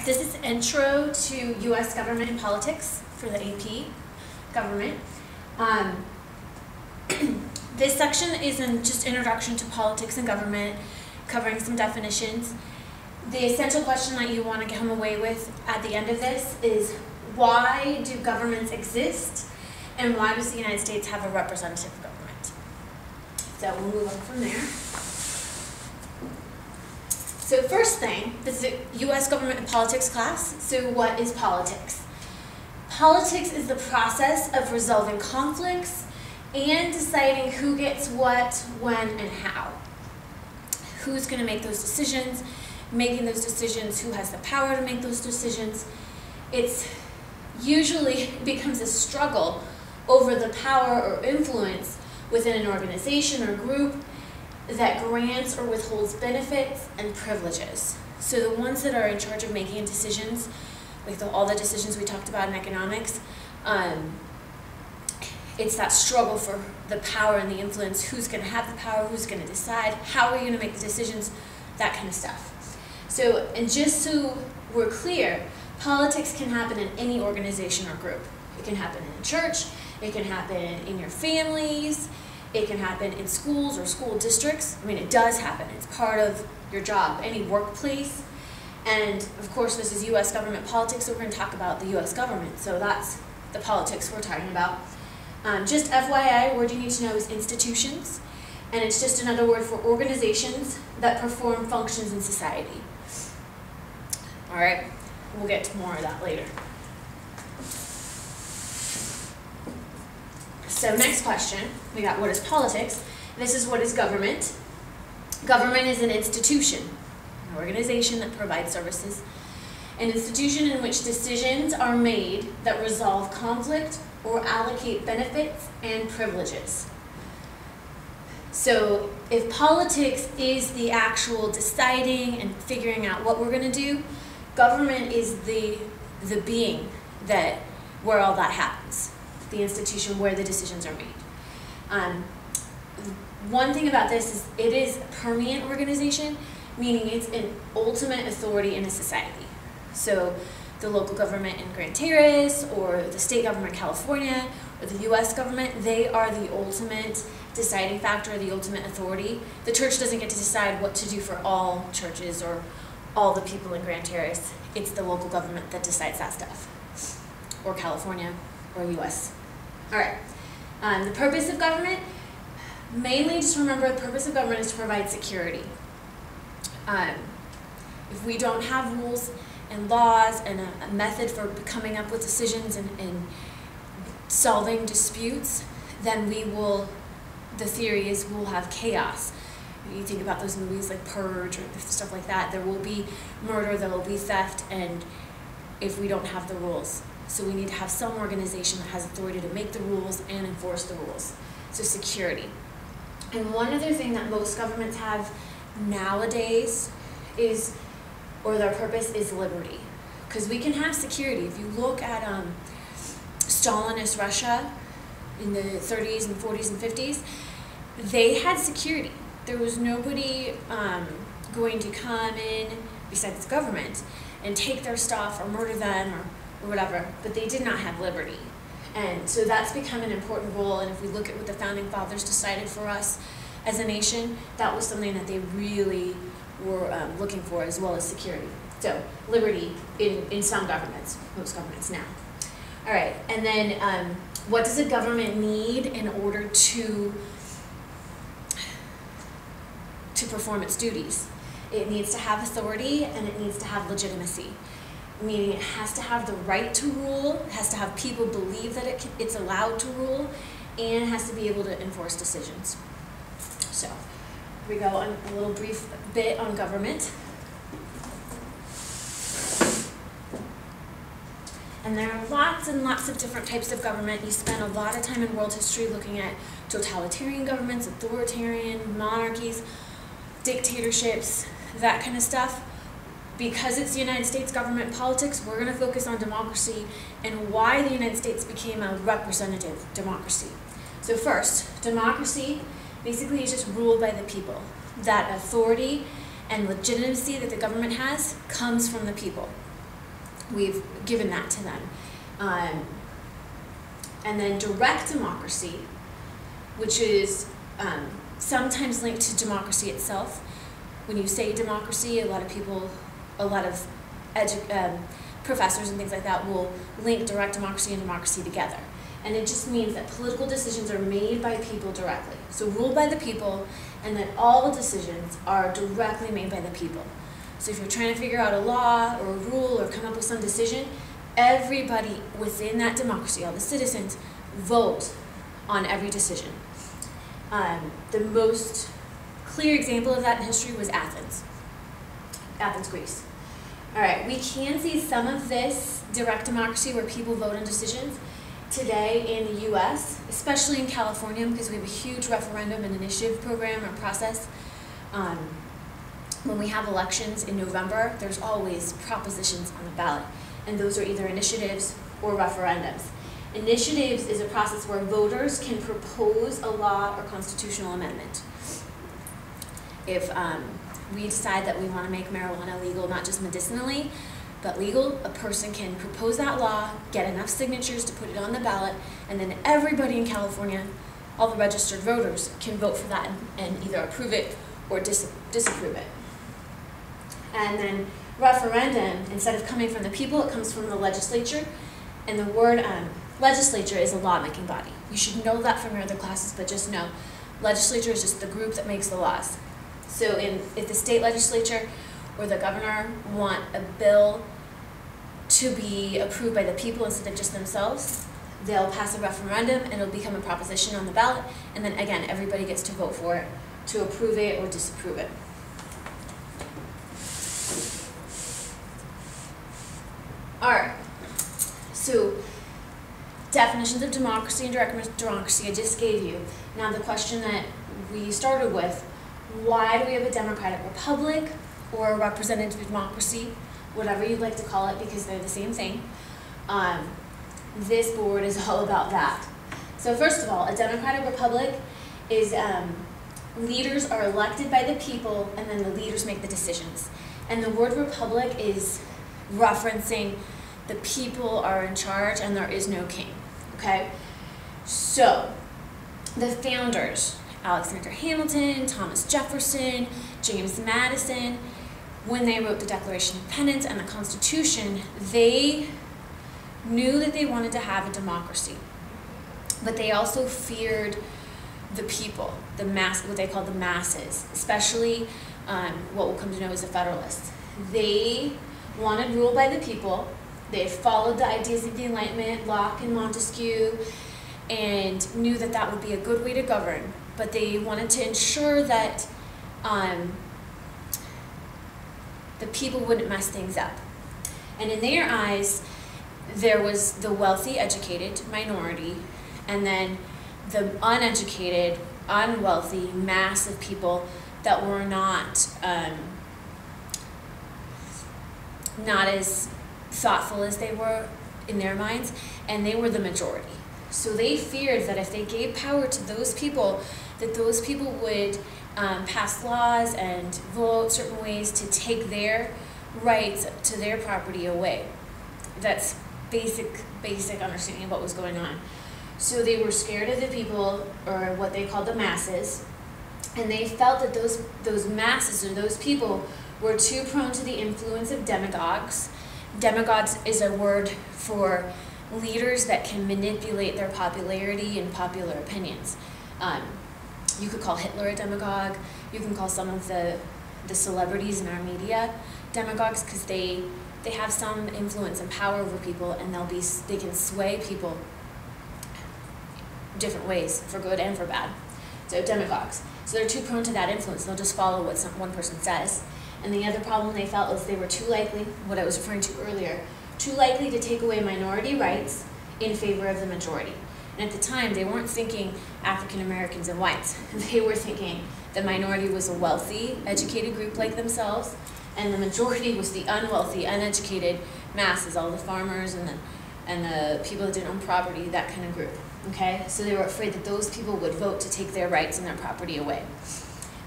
This is Intro to U.S. Government and Politics for the AP Government. This section is just introduction to politics and government, covering some definitions. The essential question that you want to come away with at the end of this is, why do governments exist, and why does the United States have a representative government? So we'll move on from there. So first thing, this is a U.S. Government and Politics class. So what is politics? Politics is the process of resolving conflicts and deciding who gets what, when, and how. Who's going to make those decisions, making those decisions, who has the power to make those decisions. It's usually becomes a struggle over the power or influence within an organization or group that grants or withholds benefits and privileges. So the ones that are in charge of making decisions, like all the decisions we talked about in economics, it's that struggle for the power and the influence, who's going to have the power, who's going to decide, how are you going to make the decisions, that kind of stuff. So, and just so we're clear, politics can happen in any organization or group. It can happen in a church, it can happen in your families, it can happen in schools or school districts. I mean, it does happen. It's part of your job, any workplace. And of course, this is U.S. government politics, so we're going to talk about the U.S. government. So that's the politics we're talking about. Just FYI, a word you need to know is institutions. And it's just another word for organizations that perform functions in society. All right, we'll get to more of that later. So next question, we got what is politics. This is what is government. Government is an institution, an organization that provides services, an institution in which decisions are made that resolve conflict or allocate benefits and privileges. So if politics is the actual deciding and figuring out what we're going to do, government is the being that where all that happens. The institution where the decisions are made. One thing about this is it is a permanent organization, meaning it's an ultimate authority in a society. So the local government in Grand Terrace, or the state government in California, or the U.S. government, they are the ultimate deciding factor, the ultimate authority. The church doesn't get to decide what to do for all churches or all the people in Grand Terrace. It's the local government that decides that stuff, or California, or U.S. All right, the purpose of government, mainly just remember the purpose of government is to provide security. If we don't have rules and laws and a method for coming up with decisions and solving disputes, then the theory is we'll have chaos. You think about those movies like Purge or stuff like that, there will be murder, there will be theft, and if we don't have the rules. So we need to have some organization that has authority to make the rules and enforce the rules. So security. And one other thing that most governments have nowadays is, or their purpose is liberty. Because we can have security. If you look at Stalinist Russia in the 30s and 40s and 50s, they had security. There was nobody going to come in besides the government and take their stuff or murder them or whatever, but they did not have liberty. And so that's become an important role, and if we look at what the Founding Fathers decided for us as a nation, that was something that they really were looking for, as well as security. So liberty in some governments, most governments now. All right, and then what does a government need in order to perform its duties? It needs to have authority, and it needs to have legitimacy. Meaning it has to have the right to rule, it has to have people believe that it's allowed to rule, and it has to be able to enforce decisions. So, here we go on a little brief bit on government. And there are lots and lots of different types of government. You spend a lot of time in world history looking at totalitarian governments, authoritarian, monarchies, dictatorships, that kind of stuff. Because it's the United States government politics, we're going to focus on democracy and why the United States became a representative democracy. So first, democracy basically is just ruled by the people. That authority and legitimacy that the government has comes from the people. we've given that to them. And then direct democracy, which is sometimes linked to democracy itself. When you say democracy, a lot of professors and things like that will link direct democracy and democracy together. And it just means that political decisions are made by people directly. So ruled by the people, and that all the decisions are directly made by the people. So if you're trying to figure out a law or a rule or come up with some decision, everybody within that democracy, all the citizens, vote on every decision. The most clear example of that in history was Athens, Greece. All right, we can see some of this direct democracy where people vote on decisions today in the US, especially in California, because we have a huge referendum and initiative program or process. When we have elections in November, there's always propositions on the ballot, and those are either initiatives or referendums. Initiatives is a process where voters can propose a law or constitutional amendment. If we decide that we want to make marijuana legal, not just medicinally, but legal, a person can propose that law, get enough signatures to put it on the ballot, and then everybody in California, all the registered voters, can vote for that and either approve it or disapprove it. And then referendum, instead of coming from the people, it comes from the legislature, and the word legislature is a lawmaking body. You should know that from your other classes, but just know, legislature is just the group that makes the laws. So if the state legislature or the governor want a bill to be approved by the people instead of just themselves, they'll pass a referendum and it'll become a proposition on the ballot, and then again, everybody gets to vote for it, to approve it or disapprove it. All right, so definitions of democracy and direct democracy I just gave you. Now the question that we started with, why do we have a democratic republic or a representative democracy, whatever you'd like to call it, because they're the same thing. This board is all about that. So first of all, a democratic republic is leaders are elected by the people, and then the leaders make the decisions. And the word republic is referencing the people are in charge and there is no king, okay? So the founders, Alexander Hamilton, Thomas Jefferson, James Madison, when they wrote the Declaration of Independence and the Constitution, they knew that they wanted to have a democracy, but they also feared the people, the mass, what they called the masses, especially what we'll come to know as the Federalists. They wanted rule by the people. They followed the ideas of the Enlightenment, Locke and Montesquieu, and knew that that would be a good way to govern. But they wanted to ensure that the people wouldn't mess things up. And in their eyes, there was the wealthy, educated minority, and then the uneducated, unwealthy mass of people that were not as thoughtful as they were in their minds, and they were the majority. So they feared that if they gave power to those people, that those people would pass laws and vote certain ways to take their rights to their property away. That's basic understanding of what was going on. So they were scared of the people, or what they called the masses, and they felt that those masses, or those people, were too prone to the influence of demagogues. Demagogues is a word for leaders that can manipulate their popularity and popular opinions. You could call Hitler a demagogue. You can call some of the celebrities in our media demagogues, because they have some influence and power over people, and they can sway people different ways, for good and for bad. So demagogues. So they're too prone to that influence. They'll just follow what one person says. And the other problem they felt was they were too likely, what I was referring to earlier, too likely to take away minority rights in favor of the majority. And at the time, they weren't thinking African Americans and whites. They were thinking the minority was a wealthy, educated group like themselves, and the majority was the unwealthy, uneducated masses, all the farmers and the people that didn't own property, that kind of group. Okay? So they were afraid that those people would vote to take their rights and their property away.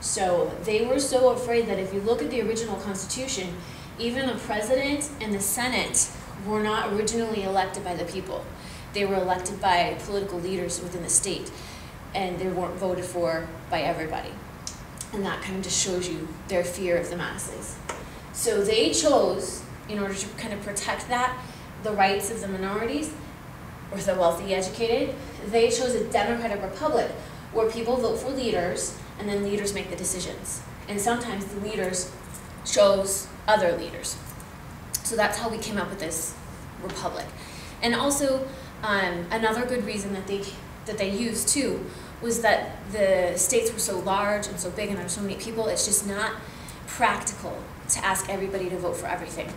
So they were so afraid that if you look at the original Constitution, even the President and the Senate were not originally elected by the people. They were elected by political leaders within the state, and they weren't voted for by everybody. And that kind of just shows you their fear of the masses. So they chose, in order to kind of protect that, the rights of the minorities, or the wealthy educated, they chose a democratic republic where people vote for leaders and then leaders make the decisions. And sometimes the leaders chose other leaders. So that's how we came up with this republic. And also, another good reason that they used too was that the states were so large and so big and there were so many people, it's just not practical to ask everybody to vote for everything.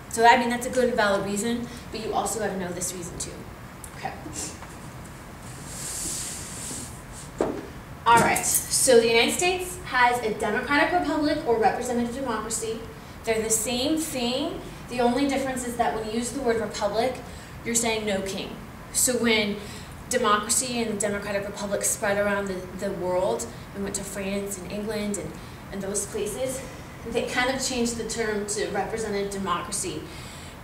So I mean, that's a good and valid reason, but you also got to know this reason too. Okay. All right, so the United States has a democratic republic or representative democracy. They're the same thing. The only difference is that when you use the word republic, you're saying no king. So when democracy and the democratic republic spread around the world and went to France and England and those places, they kind of changed the term to representative democracy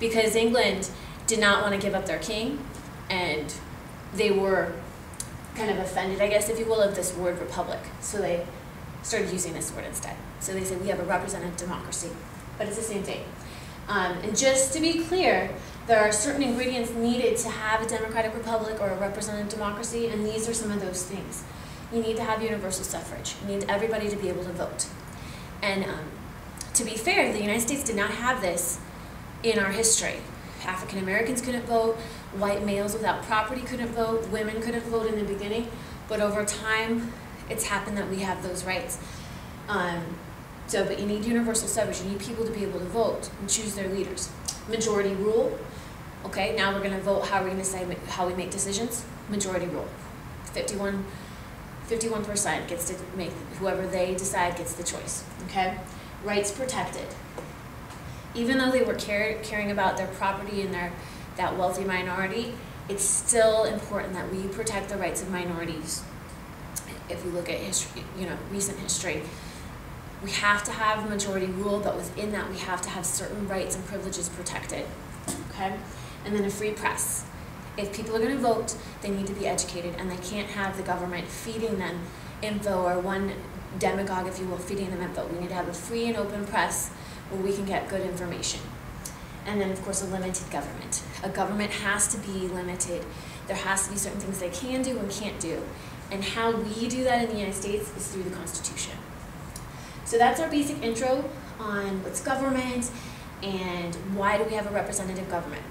because England did not want to give up their king, and they were kind of offended, I guess, if you will, of this word republic. So they started using this word instead. So they said we have a representative democracy, but it's the same thing. And just to be clear, there are certain ingredients needed to have a democratic republic or a representative democracy, and these are some of those things. You need to have universal suffrage. You need everybody to be able to vote. And to be fair, the United States did not have this in our history. African Americans couldn't vote, white males without property couldn't vote, women couldn't vote in the beginning, but over time, it's happened that we have those rights. But you need universal suffrage. You need people to be able to vote and choose their leaders. Majority rule. Okay, now we're going to vote how we're going to decide how we make decisions. Majority rule. 51% gets to make, whoever they decide gets the choice. Okay, rights protected. Even though they were caring about their property and that wealthy minority, it's still important that we protect the rights of minorities. If we look at history, recent history, we have to have majority rule, but within that we have to have certain rights and privileges protected. Okay, and then a free press. If people are going to vote, they need to be educated, and they can't have the government feeding them info, or one demagogue, if you will, feeding them info. We need to have a free and open press where we can get good information. And then, of course, a limited government. A government has to be limited. There has to be certain things they can do and can't do. And how we do that in the United States is through the Constitution. So that's our basic intro on what's government and why do we have a representative government.